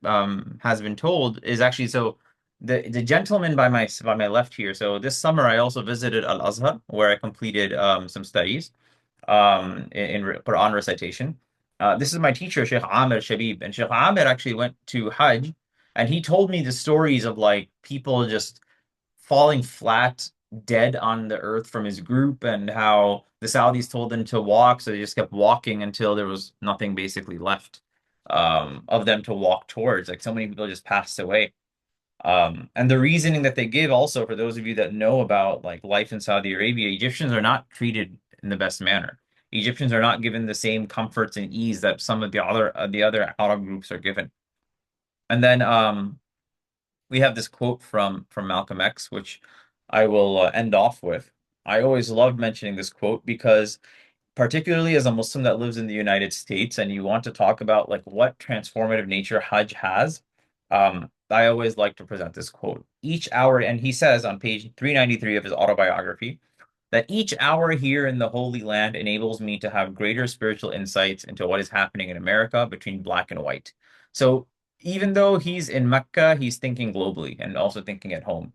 has been told is actually so the gentleman by my left here. So this summer I also visited Al Azhar where I completed some studies in Quran recitation. This is my teacher, Sheikh Amir Shabib, and Sheikh Amir actually went to Hajj, and he told me the stories of like people just falling flat, dead on the earth from his group, and how the Saudis told them to walk, so they just kept walking until there was nothing basically left of them to walk towards. Like so many people just passed away. And the reasoning that they give also, for those of you that know about like life in Saudi Arabia, Egyptians are not treated in the best manner. Egyptians are not given the same comforts and ease that some of the other Arab groups are given. And then we have this quote from Malcolm X, which I will end off with. I always love mentioning this quote because particularly as a Muslim that lives in the United States and you want to talk about like what transformative nature Hajj has, I always like to present this quote. Each hour, and he says on page 393 of his autobiography, that each hour here in the Holy Land enables me to have greater spiritual insights into what is happening in America between black and white. So even though he's in Mecca, he's thinking globally and also thinking at home.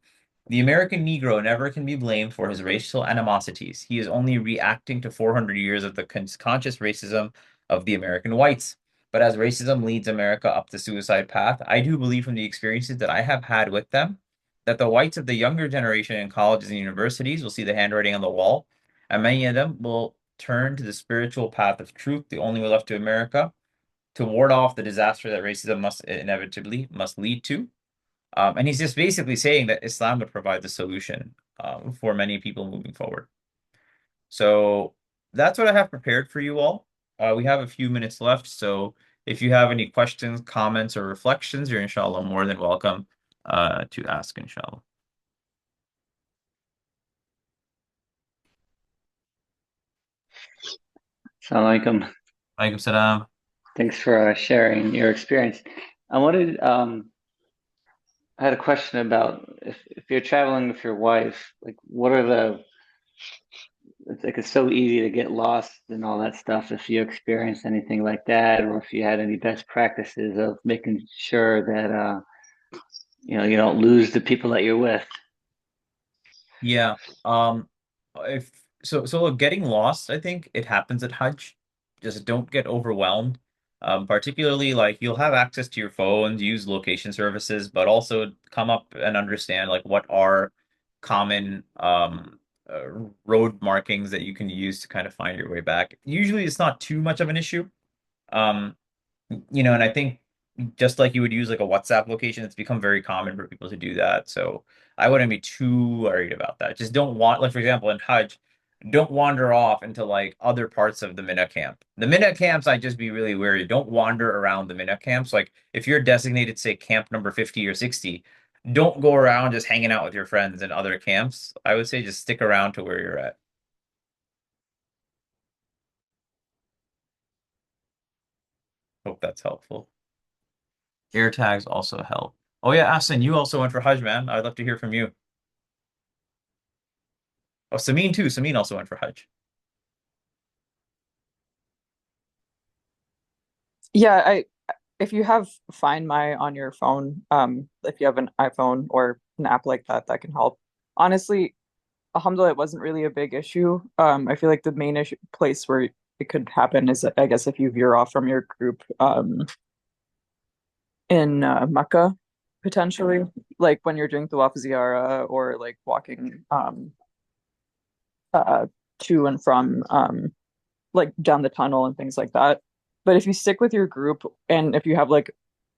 The American Negro never can be blamed for his racial animosities. He is only reacting to 400 years of the conscious racism of the American whites. But as racism leads America up the suicide path, I do believe from the experiences that I have had with them that the whites of the younger generation in colleges and universities will see the handwriting on the wall, and many of them will turn to the spiritual path of truth, the only way left to America, to ward off the disaster that racism must lead to. And he's just basically saying that Islam would provide the solution for many people moving forward. So that's what I have prepared for you all. We have a few minutes left, so if you have any questions, comments, or reflections, you're inshallah more than welcome to ask, inshallah. Assalamu alaikum. Alaikum salam. Thanks for sharing your experience. I wanted, I had a question about if you're traveling with your wife, like what are it's like it's so easy to get lost and all that stuff. If you experienced anything like that, or if you had any best practices of making sure that you don't lose the people that you're with. Yeah. If so look, getting lost, I think it happens at Hajj. Just don't get overwhelmed. Particularly like you'll have access to your phones, use location services, but also come up and understand like what are common uh, road markings that you can use to kind of find your way back. Usually it's not too much of an issue. Um, and I think just like you would use like a WhatsApp location, it's become very common for people to do that. So I wouldn't be too worried about that. Just don't want, like for example, in Hajj, don't wander off into like other parts of the Mina camp. The Mina camps, I'd just be really wary. Don't wander around the Mina camps. Like if you're designated, say, camp number 50 or 60, don't go around just hanging out with your friends in other camps. I would say just stick around to where you're at. Hope that's helpful. Air tags also help. Oh yeah, Asin, you also went for Hajj, man. I'd love to hear from you. Oh, Samin too. Samin also went for Hajj. Yeah, I if you have Find My on your phone, if you have an iPhone or an app like that, that can help. Honestly, alhamdulillah, it wasn't really a big issue. I feel like the main issue place where it could happen is, I guess, if you veer off from your group, in Mecca, potentially, like when you're doing Tawaf Ziyara or like walking uh to and from like down the tunnel and things like that. But if you stick with your group and if you have like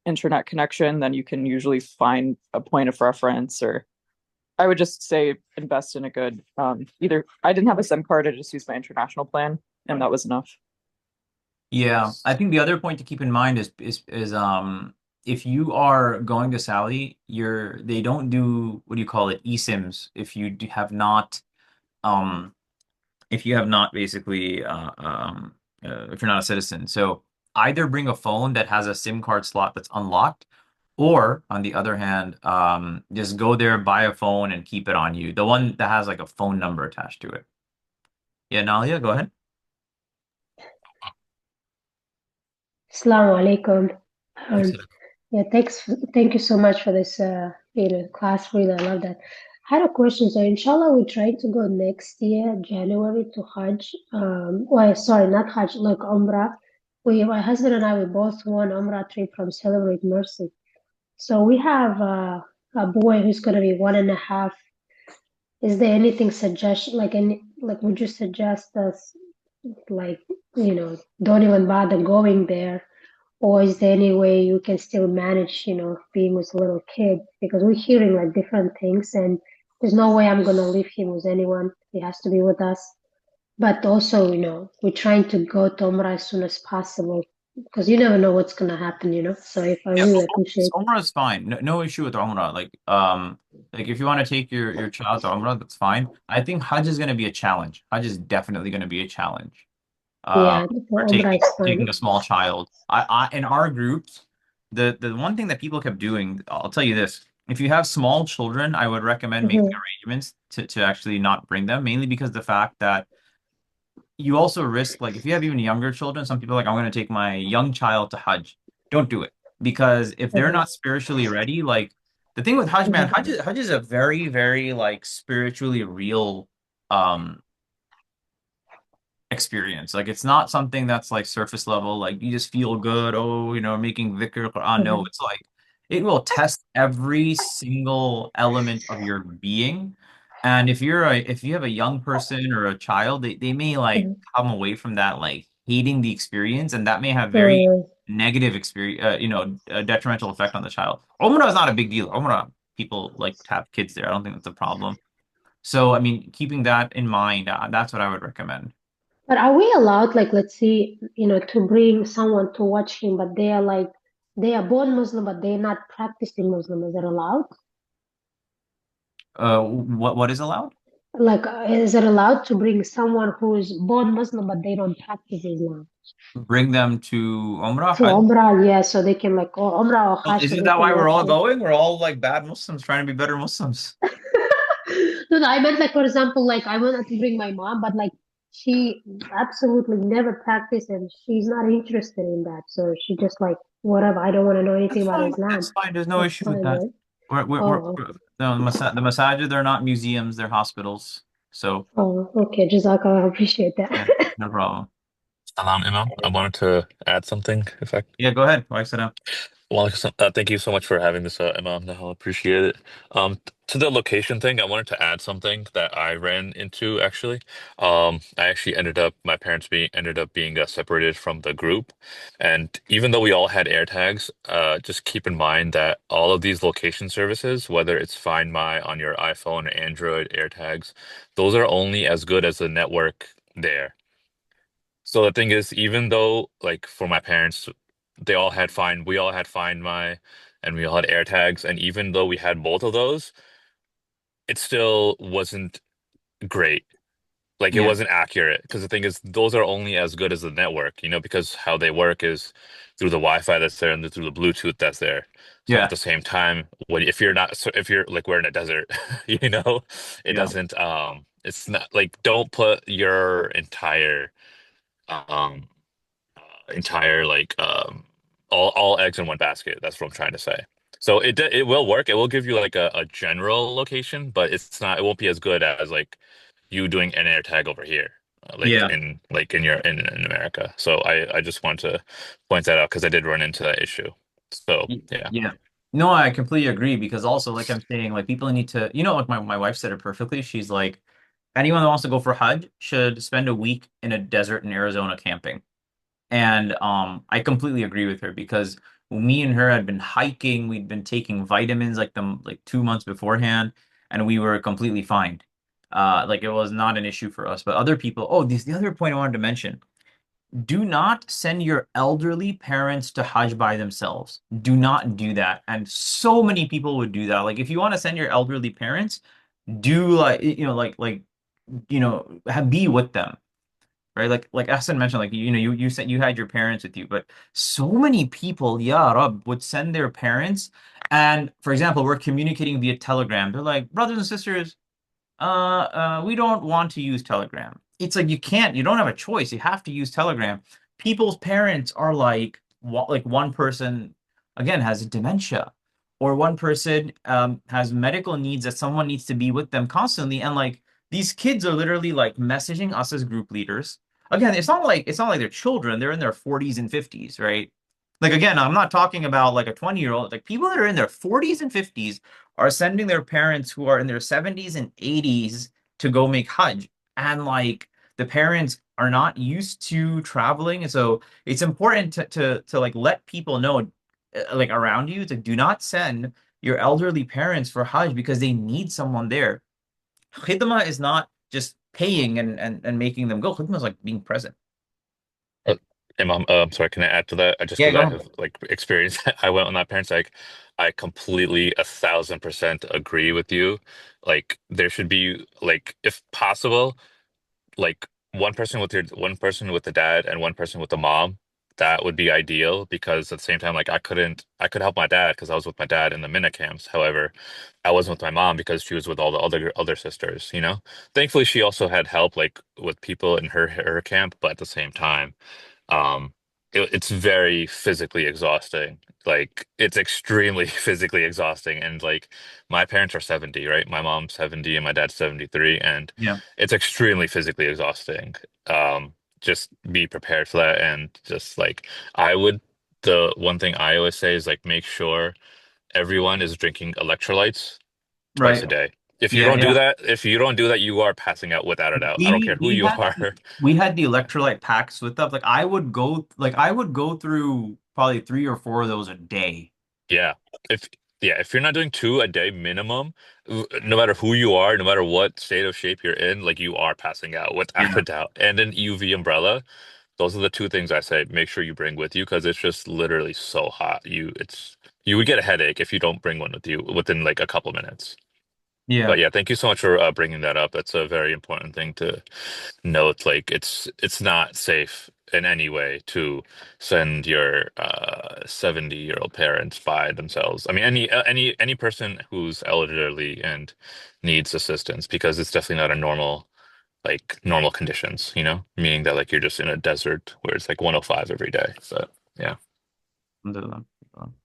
internet connection, then you can usually find a point of reference. Or I would just say invest in a good either I didn't have a SIM card, I just used my international plan and that was enough. Yeah, I think the other point to keep in mind is if you are going to Saudi, they don't do what do you call it, eSIMs have not um if you have not basically if you're not a citizen. So either bring a phone that has a SIM card slot that's unlocked, or on the other hand, just go there, buy a phone, and keep it on you. The one that has like a phone number attached to it. Yeah, Nalia, go ahead. Assalamu alaikum. Thanks. Um, yeah, thank you so much for this, class. Really, I love that. I had a question. So, inshallah, we're trying to go next year, January, to Hajj. Well, sorry, not Hajj, like Umrah. My husband and I, we both won Umrah trip from Celebrate Mercy. So we have a boy who's going to be 1.5. Is there anything would you suggest us, like, don't even bother going there? Or is there any way you can still manage, being with a little kid? Because we're hearing like different things, and there's no way I'm gonna leave him with anyone. He has to be with us. But also, we're trying to go to Umrah as soon as possible because you never know what's gonna happen, So if I Yeah, really appreciate. Umrah is fine. No issue with Umrah. Like if you want to take your child to Umrah, that's fine. I think Hajj is going to be a challenge. Hajj is definitely going to be a challenge. Um, Yeah, for for Umrah is fine. taking a small child. In our groups, the one thing that people kept doing, I'll tell you this: if you have small children, I would recommend making Hmm. arrangements to actually not bring them, mainly because the fact that you also risk, like if you have even younger children, some people are like, I'm going to take my young child to Hajj. Don't do it. Because if they're Okay. not spiritually ready, like the thing with Hajj, man, Hmm. Hajj is a very, very like spiritually real um experience. Like it's not something that's like surface level, like you just feel good, oh, making dhikr Quran. No, Hmm. it's like it will test every single element of your being. And if you have a young person or a child, they may like Mm. come away from that like hating the experience, and that may have very Mm. negative experience, a detrimental effect on the child. Umrah is not a big deal. Umrah, people like to have kids there. I don't think that's a problem. So, I mean, keeping that in mind, that's what I would recommend. But are we allowed, like, let's see, to bring someone to watch him, but they are born Muslim, but they're not practicing Muslim? Is that allowed? What is allowed? Like, is it allowed to bring someone who is born Muslim, but they don't practice Islam Bring them to Umrah, to Hajj? Umrah? Yeah, so they can like, or Umrah or Well, Hajj, so isn't they that can why we're watch all him. going? We're all like bad Muslims trying to be better Muslims. No, no, I meant like, for example, like I wanted to bring my mom, but like she absolutely never practiced and she's not interested in that. So she just like, whatever, I don't want to know anything That's about fine. Islam. That's fine. There's no That's issue with fine, that. right? We're Oh, no, the masajid, they're not museums, they're hospitals. So, oh, okay. Jazakallah, I appreciate that. yeah, no problem. Salam, Imam. I wanted to add something, if I Yeah, go ahead. Like, sit down. well, thank you so much for having this, Imam. I appreciate it. To the location thing, I wanted to add something that I ran into actually. I actually my parents ended up being separated from the group, and even though we all had AirTags, just keep in mind that all of these location services, whether it's Find My on your iPhone or Android AirTags, those are only as good as the network there. So the thing is, even though like for my parents, we all had Find My, and we all had AirTags, and even though we had both of those, it still wasn't great. Like it Yeah, wasn't accurate because the thing is, those are only as good as the network, because how they work is through the Wi-Fi that's there and through the Bluetooth that's there. So at yeah, the same time, if you're not, so if you're like we're in a desert, it yeah, doesn't. It's not like don't put your um entire all eggs in one basket. That's what I'm trying to say. So it will work. It will give you like a general location, but it won't be as good as like you doing an air tag over here, yeah, like in America. So I just want to point that out because I did run into that issue. So yeah. yeah. No, I completely agree because also, like I'm saying, like people need to, like my wife said it perfectly. She's like, anyone that wants to go for Hajj should spend a week in a desert in Arizona camping. And I completely agree with her because me and her had been hiking, we'd been taking vitamins like 2 months beforehand, and we were completely fine. Like it was not an issue for us. But other people, oh, this the other point I wanted to mention. Do not send your elderly parents to Hajj by themselves. Do not do that. And so many people would do that. Like if you want to send your elderly parents, do like be with them, right? Like Hassan mentioned, like you said you had your parents with you, but so many people, ya Rab, would send their parents, and for example, we're communicating via Telegram. They're like, brothers and sisters, we don't want to use Telegram. It's like you don't have a choice. You have to use Telegram. People's parents are like one person again has dementia, or one person has medical needs that someone needs to be with them constantly, and like these kids are literally like messaging us as group leaders. Again, it's not like they're children. They're in their 40s and 50s, right? Like again, I'm not talking about like a 20-year-old. Like people that are in their 40s and 50s are sending their parents who are in their 70s and 80s to go make Hajj. And like the parents are not used to traveling. And so it's important to like let people know like around you to do not send your elderly parents for Hajj because they need someone there. Khidmah is not just paying and making them go. Khidmah is like being present. Uh, Imam, I'm sorry, can I add to that? Just Yeah, because go I ahead. have like experience, I went on that parents like I completely 1,000% agree with you. Like there should be like if possible, like one person with the dad and one person with the mom. That would be ideal because at the same time, like I could help my dad because I was with my dad in the Minna camps. However, I wasn't with my mom because she was with all the other sisters, you know. Thankfully, she also had help like with people in her camp, but at the same time. Um, it's very physically exhausting. Like it's extremely physically exhausting. And like my parents are 70, right? My mom's 70 and my dad's 73, and Yeah. it's extremely physically exhausting. Just be prepared for that and just like I would the one thing I always say is like make sure everyone is drinking electrolytes twice Right. a day. If you Yeah, don't do yeah. that, you are passing out without a doubt. I don't care who you are. We had the electrolyte packs with us. Like I would go through probably 3 or 4 of those a day. Yeah. If if you're not doing two a day minimum, no matter who you are, no matter what state of shape you're in, like you are passing out without a Yeah. doubt. And an UV umbrella, those are the two things I say make sure you bring with you because it's just literally so hot. You would get a headache if you don't bring one with you within like a couple minutes. Yeah. But yeah, thank you so much for bringing that up. That's a very important thing to note. Like it's not safe in any way to send your 70-year-old parents by themselves. I mean, any person who's elderly and needs assistance because it's definitely not a normal conditions. Meaning that like you're just in a desert where it's like 105 every day. But yeah, Alhamdulillah.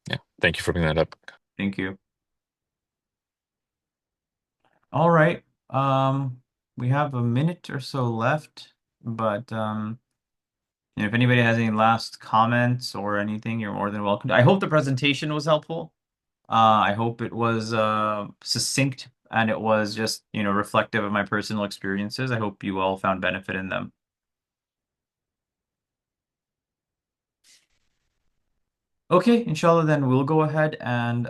yeah. Thank you for bringing that up. Thank you. All right. We have a minute or so left, but if anybody has any last comments or anything, you're more than welcome. I hope the presentation was helpful. I hope it was succinct and it was just, reflective of my personal experiences. I hope you all found benefit in them. Okay, inshallah, then we'll go ahead and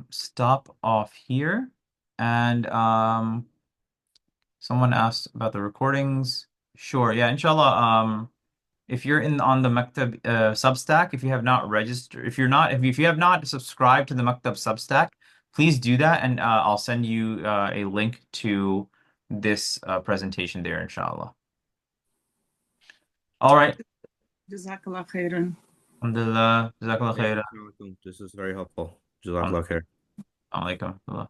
stop off here. And someone asked about the recordings. Sure, yeah, inshallah. If you're in on the Maktab Substack, if you have not registered, if you have not subscribed to the Maktab Substack, please do that, and I'll send you a link to this presentation there, inshallah. All right. Jazakallah khairan. Alhamdulillah. Jazakallah Thank khair. you. This is very helpful. Jazakallah khair. Alaikum.